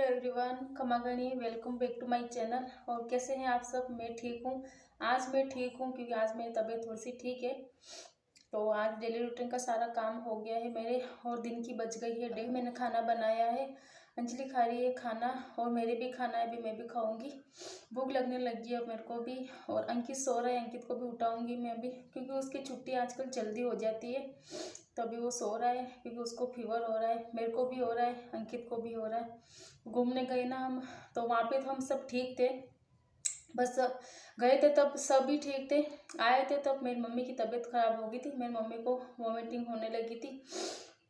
Everyone, खमागणी welcome back to my channel. और कैसे हैं आप सब? मैं ठीक हूँ। आज मैं ठीक हूँ क्योंकि आज मेरी तबीयत थोड़ी सी ठीक है। तो आज डेली रूटीन का सारा काम हो गया है मेरे और दिन की बच गई है डेढ़। मैंने खाना बनाया है, अंजलि खा रही है खाना और मेरे भी खाना है, अभी मैं भी खाऊंगी। भूख लगने लगी है मेरे को भी। और अंकित सो रहा है, अंकित को भी उठाऊंगी मैं अभी क्योंकि उसकी छुट्टी आजकल जल्दी हो जाती है। तो अभी वो सो रहा है क्योंकि उसको फीवर हो रहा है, मेरे को भी हो रहा है, अंकित को भी हो रहा है। घूमने गए ना हम, तो वहाँ पे तो हम सब ठीक थे। बस गए थे तब सभी ठीक थे, आए थे तब मेरी मम्मी की तबीयत खराब हो गई थी, मेरी मम्मी को वॉमिटिंग होने लगी थी।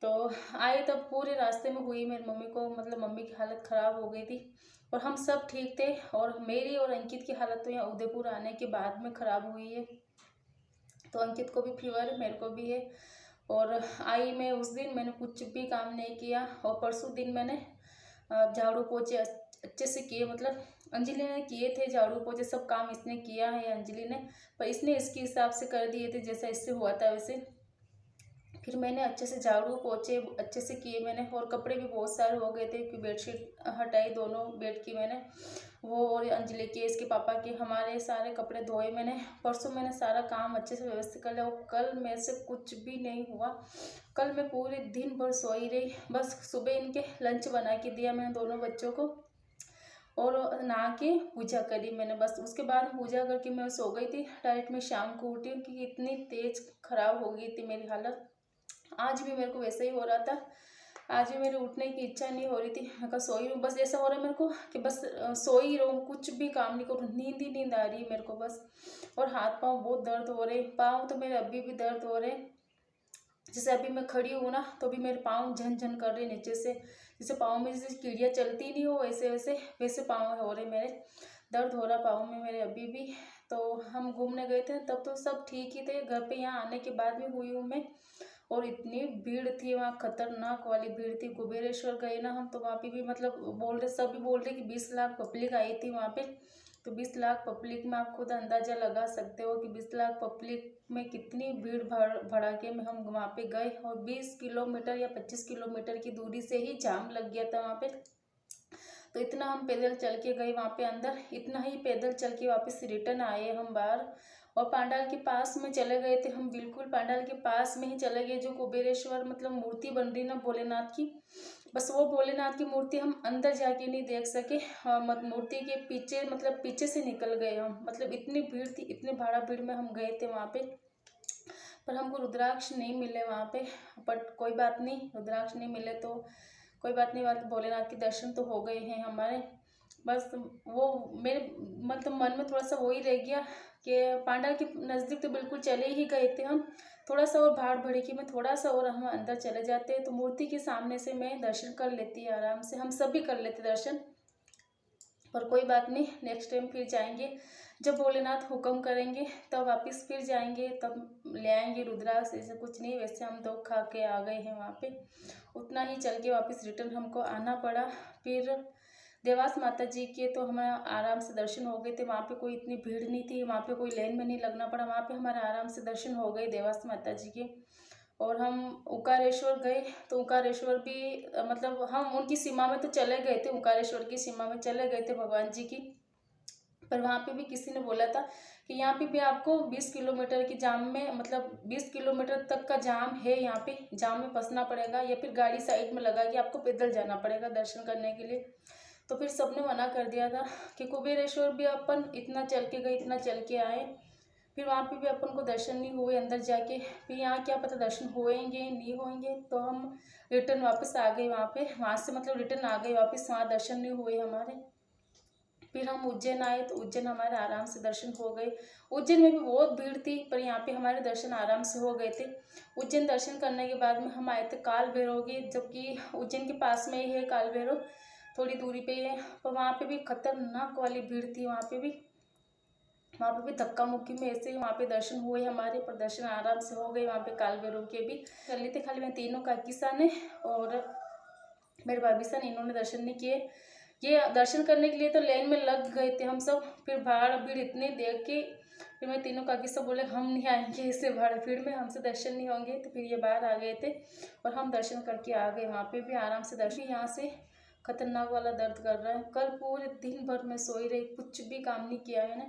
तो आए तब पूरे रास्ते में हुई मेरी मम्मी को, मतलब मम्मी की हालत ख़राब हो गई थी और हम सब ठीक थे। और मेरी और अंकित की हालत तो यहाँ उदयपुर आने के बाद में ख़राब हुई है। तो अंकित को भी फीवर है, मेरे को भी है। और आई मैं उस दिन मैंने कुछ भी काम नहीं किया। और परसों दिन मैंने झाड़ू पोछे अच्छे से किए, मतलब अंजलि ने किए थे झाड़ू पोछे, सब काम इसने किया है अंजलि ने, पर इसने इसके हिसाब से कर दिए थे जैसा इससे हुआ था वैसे। फिर मैंने अच्छे से झाड़ू पोछे अच्छे से किए मैंने। और कपड़े भी बहुत सारे हो गए थे कि बेडशीट हटाई दोनों बेड की मैंने, वो और अंजलि के, इसके पापा के, हमारे सारे कपड़े धोए मैंने। परसों मैंने सारा काम अच्छे से व्यवस्थित कर लिया और कल मेरे से कुछ भी नहीं हुआ। कल मैं पूरे दिन भर सोई रही, बस सुबह इनके लंच बना के दिया मैंने दोनों बच्चों को और नहा के पूजा करी मैंने। बस उसके बाद पूजा करके मैं सो गई थी। डायरेक्ट मैं शाम को उठी क्योंकि इतनी तेज खराब हो गई थी मेरी हालत। आज भी मेरे को वैसे ही हो रहा था, आज भी मेरे उठने की इच्छा नहीं हो रही थी। मैं कहा सोई हूँ, बस ऐसा हो रहा है मेरे को कि बस सोई रहूँ, कुछ भी काम नहीं करूँ, नींद ही नींद आ रही है मेरे को बस। और हाथ पाँव बहुत दर्द हो रहे, पाँव तो मेरे अभी भी दर्द हो रहे। जैसे अभी मैं खड़ी हूँ ना तो भी मेरे पाँव झन झन कर रहे नीचे से, जैसे पाँव में जैसे कीड़ियाँ चलती नहीं हो वैसे वैसे वैसे पाँव हो रहे मेरे, दर्द हो रहा पाँव में मेरे अभी भी। तो हम घूमने गए थे तब तो सब ठीक ही थे, घर पे यहाँ आने के बाद भी हुई हूँ मैं। और इतनी भीड़ थी वहाँ, खतरनाक वाली भीड़ थी। कुबेरेश्वर गए ना हम तो वहाँ पे भी मतलब बोल रहे, सभी बोल रहे कि 20 लाख पब्लिक आई थी वहाँ पे। तो 20 लाख पब्लिक में आप खुद अंदाज़ा लगा सकते हो कि 20 लाख पब्लिक में कितनी भीड़ भड़ाके में हम वहाँ पे गए। और 20 किलोमीटर या 25 किलोमीटर की दूरी से ही जाम लग गया था वहाँ पे। तो इतना हम पैदल चल के गए वहाँ पे अंदर, इतना ही पैदल चल के वापस रिटर्न आए हम बाहर। और पांडाल के पास में चले गए थे हम, बिल्कुल पांडाल के पास में ही चले गए, जो कुबेरेश्वर मतलब मूर्ति बन रही ना भोलेनाथ की, बस वो भोलेनाथ की मूर्ति हम अंदर जाके नहीं देख सके। मूर्ति के पीछे मतलब पीछे से निकल गए हम, मतलब इतनी भीड़ थी, इतने भाड़ा भीड़ में हम गए थे वहाँ पे। पर हमको रुद्राक्ष नहीं मिले वहाँ पे, बट कोई बात नहीं, रुद्राक्ष नहीं मिले तो कोई बात नहीं, बात भोलेनाथ के दर्शन तो हो गए हैं हमारे। बस वो मेरे मतलब मन में थोड़ा सा वो ही रह गया कि पांडाल के नज़दीक तो बिल्कुल चले ही गए थे हम, थोड़ा सा और भाड़ भड़की में थोड़ा सा और हम अंदर चले जाते तो मूर्ति के सामने से मैं दर्शन कर लेती आराम से, हम सब भी कर लेते दर्शन। पर कोई बात नहीं, नेक्स्ट टाइम फिर जाएंगे, जब भोलेनाथ हुक्म करेंगे तब वापस फिर जाएंगे, तब ले आएंगे रुद्राक्ष। ऐसा कुछ नहीं, वैसे हम तो खा के आ गए हैं वहाँ पे, उतना ही चल के वापस रिटर्न हमको आना पड़ा। फिर देवास माता जी के तो हमारा आराम से दर्शन हो गए थे, वहाँ पे कोई इतनी भीड़ नहीं थी, वहाँ पे कोई लाइन में नहीं लगना पड़ा, वहाँ पे हमारा आराम से दर्शन हो गए देवास माता जी के। और हम ओंकारेश्वर गए तो ओंकारेश्वर भी मतलब हम उनकी सीमा में तो चले गए थे, ओंकारेश्वर की सीमा में चले गए थे भगवान जी की। पर वहाँ पे भी किसी ने बोला था कि यहाँ पे भी आपको 20 किलोमीटर की जाम में, मतलब 20 किलोमीटर तक का जाम है, यहाँ पे जाम में फंसना पड़ेगा या फिर गाड़ी साइड में लगा के आपको पैदल जाना पड़ेगा दर्शन करने के लिए। तो फिर सबने मना कर दिया था कि कुबेरेश्वर भी अपन इतना चल के गए, इतना चल के आए, फिर वहाँ पे भी अपन को दर्शन नहीं हुए अंदर जाके, फिर यहाँ क्या पता दर्शन होएंगे नहीं होएंगे। तो हम रिटर्न वापस आ गए वहाँ पे, वहाँ से मतलब रिटर्न आ गए वापस, वहाँ दर्शन नहीं हुए हमारे। फिर हम उज्जैन आए तो उज्जैन हमारे आराम से दर्शन हो गए। उज्जैन में भी बहुत भीड़ थी पर यहाँ पे हमारे दर्शन आराम से हो गए थे। उज्जैन दर्शन करने के बाद में हम आए थे काल भैरव के, जबकि उज्जैन के पास में ही है काल भैरव, थोड़ी दूरी पे है। पर वहाँ पे भी खतरनाक वाली भीड़ थी, वहाँ पे भी धक्का मुक्की में ऐसे ही वहाँ पे दर्शन हुए हमारे, पर दर्शन आराम से हो गए वहाँ पे काल भैरव के भी कर लेते। खाली मैं तीनों काकी सा ने और मेरे भाभी सा ने, इन्होंने दर्शन नहीं किए। ये दर्शन करने के लिए तो लाइन में लग गए थे हम सब, फिर भाड़ भीड़ इतने देख के फिर मैं तीनों काकी सब बोले हम नहीं आएंगे इससे भाड़ भीड़ में, हमसे दर्शन नहीं होंगे। तो फिर ये बाहर आ गए थे और हम दर्शन करके आ गए, वहाँ पे भी आराम से दर्शन। यहाँ से खतरनाक वाला दर्द कर रहा है। कल पूरे दिन भर मैं सोई रही, कुछ भी काम नहीं किया है ना।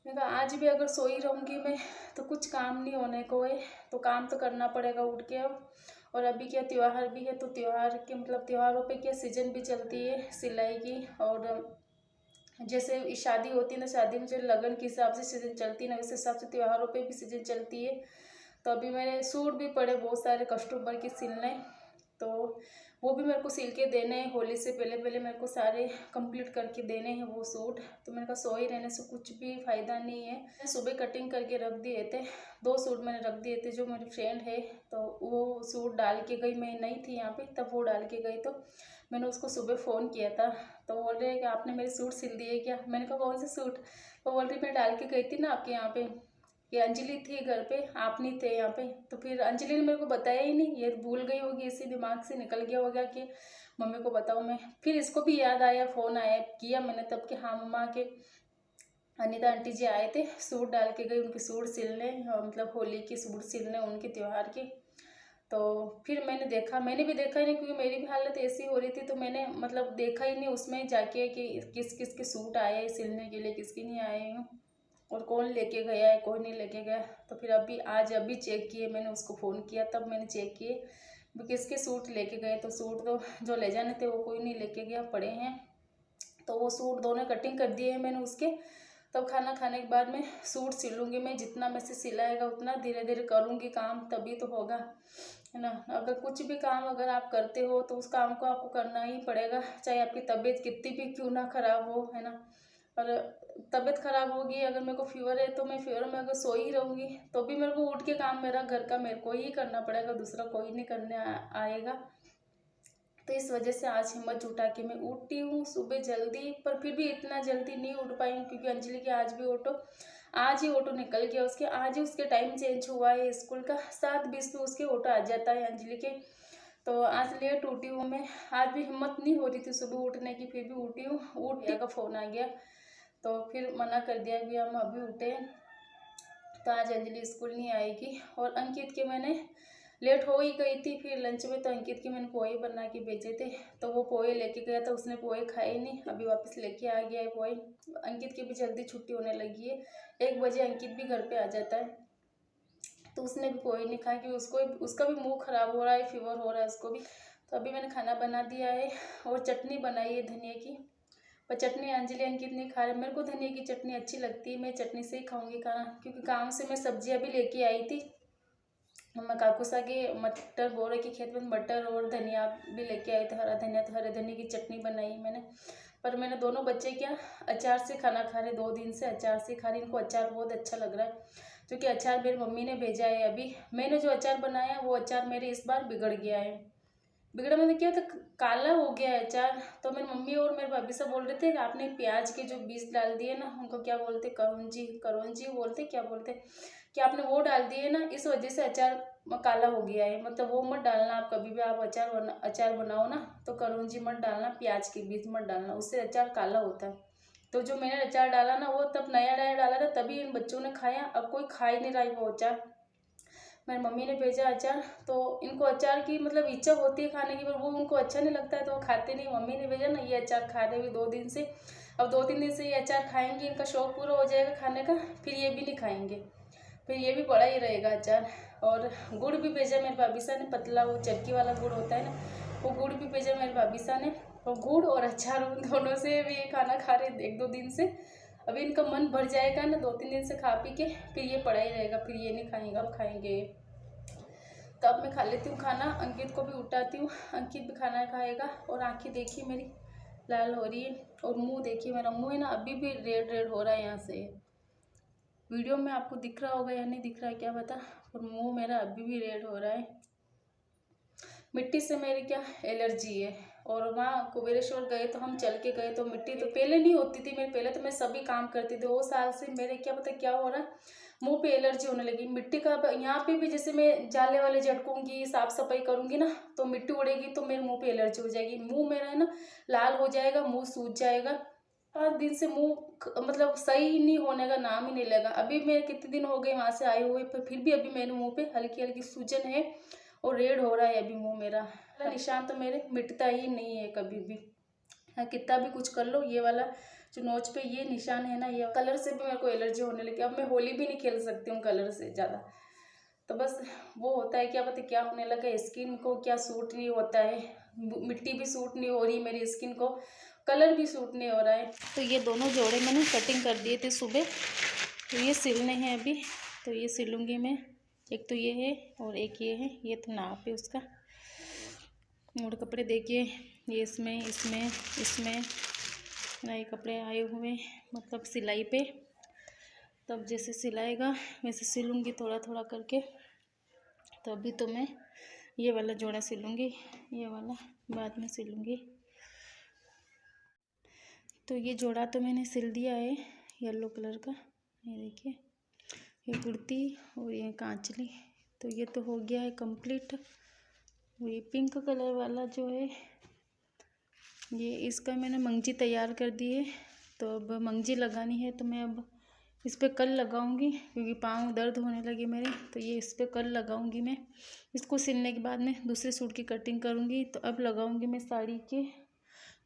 मैं कहा आज भी अगर सोई रहूँगी मैं तो कुछ काम नहीं होने को है, तो काम तो करना पड़ेगा उठ के अब। और अभी क्या त्यौहार भी है, तो त्यौहार के मतलब त्योहारों पे क्या सीजन भी चलती है सिलाई की। और जैसे शादी होती है ना, शादी में जो लगन के हिसाब से सीजन चलती है ना, उस हिसाब से त्योहारों पे भी सीजन चलती है। तो अभी मेरे सूट भी पड़े बहुत सारे कस्टमर के सिलने, तो वो भी मेरे को सिल के देने हैं। होली से पहले पहले मेरे को सारे कंप्लीट करके देने हैं वो सूट। तो मैंने कहा सोई रहने से कुछ भी फ़ायदा नहीं है। मैं सुबह कटिंग करके रख दिए थे, 2 सूट मैंने रख दिए थे। जो मेरी फ्रेंड है तो वो सूट डाल के गई, मैं नहीं थी यहाँ पे तब वो डाल के गई, तो मैंने उसको सुबह फ़ोन किया था। तो बोल रहे हैं कि आपने मेरे सूट सिल दिए क्या? मैंने कहा कौन से सूट? तो बोल रही मैं डाल के गई थी ना आपके यहाँ पे, कि अंजलि थी घर पे, आप नहीं थे यहाँ पे। तो फिर अंजलि ने मेरे को बताया ही नहीं, ये भूल गई होगी, इसी दिमाग से निकल गया होगा कि मम्मी को बताऊँ मैं। फिर इसको भी याद आया, फ़ोन आया किया मैंने तब कि हाँ मम्मा के अनीता आंटी जी आए थे, सूट डाल के गई उनके सूट सिलने, मतलब होली के सूट सिलने उनके त्यौहार के। तो फिर मैंने देखा, मैंने भी देखा ही नहीं क्योंकि मेरी भी हालत ऐसी हो रही थी। तो मैंने मतलब देखा ही नहीं उसमें जाके कि किस किस के सूट आए सिलने के लिए, किसके नहीं आए हैं, और कौन लेके गया है कौन नहीं लेके गया। तो फिर अभी चेक किए, मैंने उसको फ़ोन किया तब मैंने चेक किए किसके सूट लेके गए। तो सूट तो जो ले जाने थे वो कोई नहीं लेके गया, पड़े हैं। तो वो सूट दोनों कटिंग कर दिए हैं मैंने उसके। तब खाना खाने के बाद मैं सूट सिलूँगी। मैं जितना में से सिलाएगा उतना धीरे धीरे करूँगी काम, तभी तो होगा, है ना। अगर कुछ भी काम अगर आप करते हो तो उस काम को आपको करना ही पड़ेगा, चाहे आपकी तबीयत कितनी भी क्यों ना ख़राब हो, है ना। और तबीयत ख़राब होगी, अगर मेरे को फीवर है तो मैं फीवर में अगर सोई ही रहूँगी तो भी मेरे को उठ के काम मेरा घर का मेरे को ही करना पड़ेगा, दूसरा कोई नहीं करने आएगा। तो इस वजह से आज हिम्मत जुटा के मैं उठती हूँ सुबह जल्दी, पर फिर भी इतना जल्दी नहीं उठ पाई हूँ क्योंकि अंजलि के आज ही ऑटो निकल गया उसके, आज ही उसके टाइम चेंज हुआ है स्कूल का, 7:20 पे उसके ऑटो आ जाता है अंजलि के। तो आज लेट उठी हूँ मैं, आज भी हिम्मत नहीं हो रही थी सुबह उठने की, फिर भी उठी हूँ। उठ गया का फ़ोन आ गया तो फिर मना कर दिया कि हम अभी उठे। तो आज अंजलि स्कूल नहीं आएगी। और अंकित के मैंने लेट हो ही गई थी फिर लंच में, तो अंकित के मैंने पोहे बना के भेजे थे, तो वो पोहे लेके गया था, उसने पोहे खाए नहीं, अभी वापस लेके आ गया है पोहे। अंकित की भी जल्दी छुट्टी होने लगी है, 1 बजे अंकित भी घर पे आ जाता है। तो उसने भी पोहे नहीं खाया क्योंकि उसका भी मुंह खराब हो रहा है, फीवर हो रहा है उसको भी। तो अभी मैंने खाना बना दिया है और चटनी बनाई है धनिया की, पर चटनी अंजलि अंकित नहीं खा रहे। मेरे को धनिया की चटनी अच्छी लगती है, मैं चटनी से ही खाऊंगी खाना, क्योंकि काम से मैं सब्जियां भी लेके आई थी। मैं काकुसा के मटर बोरे के खेत में मटर और धनिया भी लेके आए थे, हरा धनिया, तो हरे धनिया की चटनी बनाई मैंने। पर मैंने दोनों बच्चे क्या अचार से खाना खा रहे, 2 दिन से अचार से खा रहे, इनको अचार बहुत अच्छा लग रहा है। क्योंकि अचार मेरी मम्मी ने भेजा है, अभी मैंने जो अचार बनाया वो अचार मेरे इस बार बिगड़ गया है। बिगड़ा मैंने क्या था, काला हो गया है अचार। तो मेरी मम्मी और मेरे भाभी सब बोल रहे थे कि आपने प्याज के जो बीज डाल दिए ना, उनको क्या बोलते, करौंजी बोलते क्या बोलते, कि आपने वो डाल दिए ना, इस वजह से अचार काला हो गया है। मतलब वो मत डालना आप, कभी भी आप अचार बनाओ ना तो करौंजी मत डालना, प्याज के बीज मत डालना, उससे अचार काला होता है। तो जो मैंने अचार डाला ना वो तब नया नया डाला था, तभी इन बच्चों ने खाया, अब कोई खा ही नहीं रहा है वो अचार। मेरी मम्मी ने भेजा अचार, तो इनको अचार की मतलब इच्छा होती है खाने की, पर वो उनको अच्छा नहीं लगता है तो वो खाते नहीं। मम्मी ने भेजा ना ये अचार खा रहे हुए 2 दिन से, अब 2-3 दिन से ये अचार खाएंगे, इनका शौक पूरा हो जाएगा खाने का, फिर ये भी नहीं खाएंगे, फिर ये भी पड़ा ही रहेगा अचार। और गुड़ भी भेजा मेरे भाभी साहब ने, पतला वो चरखी वाला गुड़ होता है ना, वो गुड़ भी भेजा मेरे भाभी साहब ने। और गुड़ और अचार उन दोनों से भी ये खाना खा रहे 1-2 दिन से। अभी इनका मन भर जाएगा ना 2-3 दिन से खा पी के, फिर ये पड़ा ही रहेगा, फिर ये नहीं खाएंगे, अब खाएंगे। तो अब मैं खा लेती हूँ खाना, अंकित को भी उठाती हूँ, अंकित भी खाना खाएगा। और आँखें देखिए मेरी लाल हो रही है, और मुंह देखिए मेरा मुंह है ना अभी भी रेड रेड हो रहा है यहाँ से। वीडियो में आपको दिख रहा होगा या नहीं दिख रहा है क्या पता, और मुंह मेरा अभी भी रेड हो रहा है। मिट्टी से मेरी क्या एलर्जी है। और वहाँ कुबेरेश्वर गए तो हम चल के गए, तो मिट्टी तो पहले नहीं होती थी, मेरे पहले तो मैं सभी काम करती थी, 2 साल से मेरे क्या पता क्या हो रहा है, मुंह पे एलर्जी होने लगी मिट्टी का। यहाँ पे भी जैसे मैं जाले वाले झटकूंगी, साफ सफाई करूंगी ना, तो मिट्टी उड़ेगी तो मेरे मुंह पे एलर्जी हो जाएगी, मुंह मेरा है ना लाल हो जाएगा, मुंह सूज जाएगा। 5 दिन से मुंह मतलब सही नहीं होने का नाम ही नहीं लगा। अभी मैं कितने दिन हो गए वहाँ से आए हुए, पर फिर भी अभी मेरे मुंह पे हल्की हल्की सूजन है, और रेड हो रहा है अभी मुंह मेरा। निशान तो मेरे मिटता ही नहीं है कभी भी, कितना भी कुछ कर लो। ये वाला जो नोच पे ये निशान है ना, ये कलर से भी मेरे को एलर्जी होने लगी। अब मैं होली भी नहीं खेल सकती हूँ कलर से ज़्यादा। तो बस वो होता है, क्या पता क्या होने लगा है, स्किन को क्या सूट नहीं होता है, मिट्टी भी सूट नहीं हो रही मेरी स्किन को, कलर भी सूट नहीं हो रहा है। तो ये दोनों जोड़े मैंने कटिंग कर दिए थे सुबह, तो ये सिलने हैं अभी। तो ये सिलूँगी मैं। एक तो ये है और एक ये है, ये तो नाप है उसका। और कपड़े देखिए, ये इसमें इसमें इसमें नए कपड़े आए हुए, मतलब सिलाई पे। तब जैसे सिलाएगा वैसे सिलूँगी थोड़ा थोड़ा करके। तो अभी तो मैं ये वाला जोड़ा सिलूँगी, ये वाला बाद में सिलूँगी। तो ये जोड़ा तो मैंने सिल दिया है येलो कलर का, ये देखिए, ये कुर्ती और ये कांचली। तो ये तो हो गया है कंप्लीट। ये पिंक कलर वाला जो है, ये इसका मैंने मंगजी तैयार कर दी है। तो अब मंगजी लगानी है, तो मैं अब इस पर कल लगाऊंगी, क्योंकि पाँव दर्द होने लगे मेरे। तो ये इस पर कल लगाऊंगी मैं। इसको सिलने के बाद में दूसरे सूट की कटिंग करूंगी। तो अब लगाऊंगी मैं साड़ी के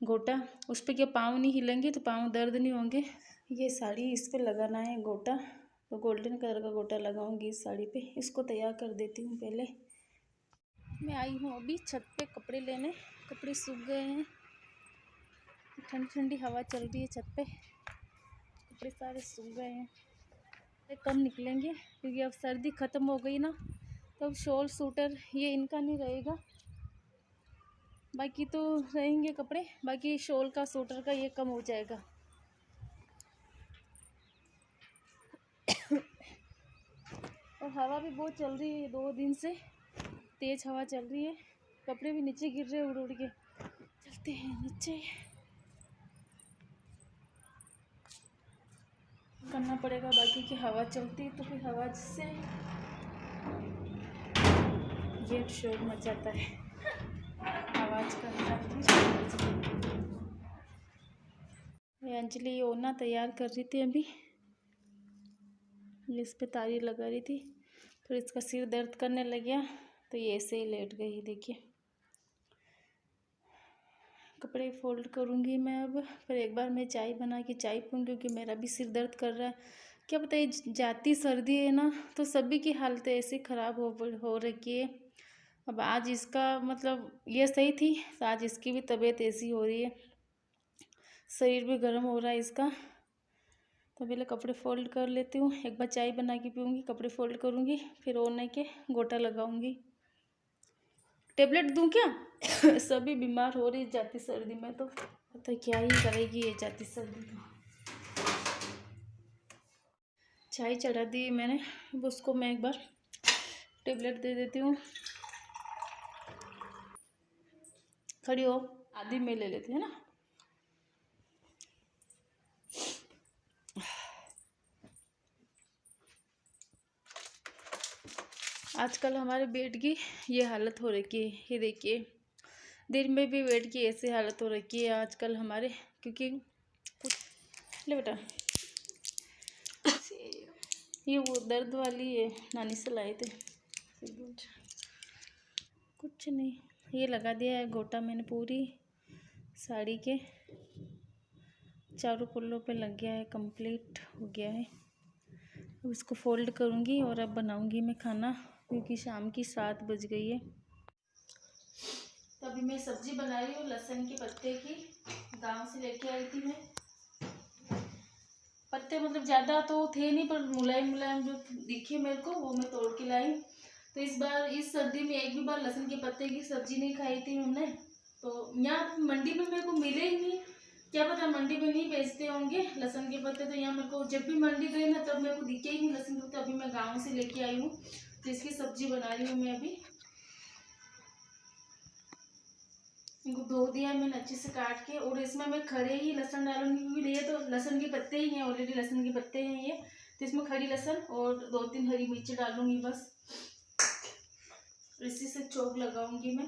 गोटा। उस पर क्या पाँव नहीं हिलेंगे तो पाँव दर्द नहीं होंगे। ये साड़ी इस पर लगाना है गोटा, तो गोल्डन कलर का गोटा लगाऊंगी इस साड़ी पे। इसको तैयार कर देती हूँ पहले। मैं आई हूँ अभी छत पे कपड़े लेने। कपड़े सूख गए हैं, ठंडी ठंडी हवा चल रही है छत पे, कपड़े सारे सूख गए हैं। कम निकलेंगे क्योंकि अब सर्दी ख़त्म हो गई ना, तो अब शॉल सूटर ये इनका नहीं रहेगा, बाकी तो रहेंगे कपड़े। बाकी शॉल का सूटर का ये कम हो जाएगा। और हवा भी बहुत चल रही है, 2 दिन से तेज़ हवा चल रही है। कपड़े भी नीचे गिर रहे उड़ उड़ के। चलते हैं नीचे, करना पड़ेगा। बाकी की हवा चलती है तो फिर हवा से ये शोर मचाता है, आवाज़ करता है। अंजलि ये ओढ़ना तैयार कर रही थी अभी, ये इस पे तारी लगा रही थी। फिर इसका सिर दर्द करने लग गया, तो ये ऐसे ही लेट गई। देखिए, कपड़े फोल्ड करूँगी मैं अब। फिर एक बार मैं चाय बना के चाय पीऊँगी, क्योंकि मेरा भी सिर दर्द कर रहा है। क्या पता ये जाती सर्दी है ना, तो सभी की हालत ऐसी ख़राब हो रखी है। अब आज इसका मतलब ये सही थी, तो आज इसकी भी तबीयत ऐसी हो रही है, शरीर भी गर्म हो रहा है इसका। तो पहले कपड़े फोल्ड कर लेती हूँ, एक बार चाय बना के पीऊँगी, कपड़े फोल्ड करूँगी, फिर ओढ़ने के गोटा लगाऊँगी। टेबलेट दूँ क्या? सभी बीमार हो रही जाती सर्दी में, तो पता क्या ही करेगी ये जाती सर्दी तो। चाय चढ़ा दी मैंने, अब उसको मैं एक बार टेबलेट दे देती हूँ। खड़ी हो, आधी में ले लेती है ना। आजकल हमारे बेड की ये हालत हो रखी है, ये देखिए, दिन में भी बेड की ऐसी हालत हो रखी है आजकल हमारे। क्योंकि कुछ ले बेटा, ये वो दर्द वाली है, नानी से लाए थे। कुछ नहीं, ये लगा दिया है गोटा मैंने, पूरी साड़ी के चारों पल्लों पे लग गया है, कंप्लीट हो गया है। अब इसको फोल्ड करूँगी और अब बनाऊँगी मैं खाना, क्योंकि शाम की 7 बज गई है। तो अभी मैं सब्जी बना रही हूँ लहसुन के पत्ते की, गांव से लेके आई थी मैं। पत्ते मतलब ज़्यादा तो थे नहीं, पर मुलायम मुलायम जो दिखे मेरे को, वो मैं तोड़ के लाई। तो इस बार इस सर्दी में एक भी बार लहसुन के पत्ते की सब्जी नहीं खाई थी हमने। तो यहाँ मंडी में मेरे को मिले ही नहीं, क्या पता मंडी में नहीं बेचते होंगे लहसुन के पत्ते। तो यहाँ मेरे को जब भी मंडी गई ना, तब मेरे को दिखे ही नहीं लहसुन के पत्ते। अभी मैं गाँव से लेके आई हूँ, तो इसकी सब्जी बना रही हूँ मैं अभी। इनको धो दिया मैंने अच्छे से काट के, और इसमें मैं खड़े ही लहसुन डालूंगी, क्योंकि ये तो लहसुन के पत्ते ही हैं, ऑलरेडी लहसुन के पत्ते हैं ये। तो इसमें खड़ी लहसुन और 2-3 हरी मिर्ची डालूंगी बस, इसी से चौक लगाऊंगी मैं।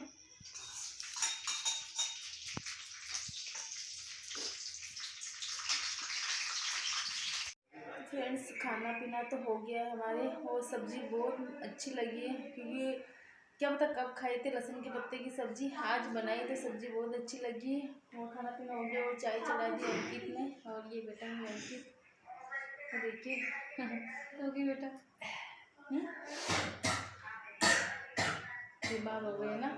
फ्रेंड्स, खाना पीना तो हो गया है हमारे, और सब्जी बहुत अच्छी लगी है, क्योंकि क्या पता कब खाए थे लहसुन के पत्ते की सब्जी। आज बनाई तो सब्जी बहुत अच्छी लगी है। और खाना पीना हो गया और चाय चढ़ा दी अंकित ने। और ये बेटा है अंकित, देखिए होगी बेटा बीमार हो गए ना,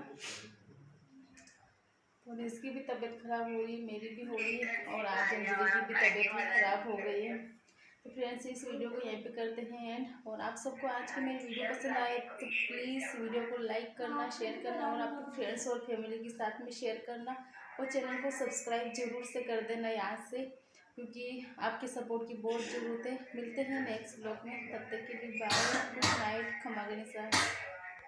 और इसकी भी तबीयत खराब हो रही है, मेरी भी हो रही है, और आज अंजलि की भी तबीयत भी खराब हो गई है। तो फ्रेंड्स इस वीडियो को यहीं पे करते हैं एंड। और आप सबको आज की मेरी वीडियो पसंद आए तो प्लीज़ वीडियो को लाइक करना, शेयर करना, और आपके फ्रेंड्स और फैमिली के साथ में शेयर करना, और चैनल को सब्सक्राइब जरूर से कर देना याद से, क्योंकि आपके सपोर्ट की बहुत ज़रूरत है। मिलते हैं नेक्स्ट ब्लॉग में, तब तक के लिए बाय, गुड नाइट, खमा गणेशा।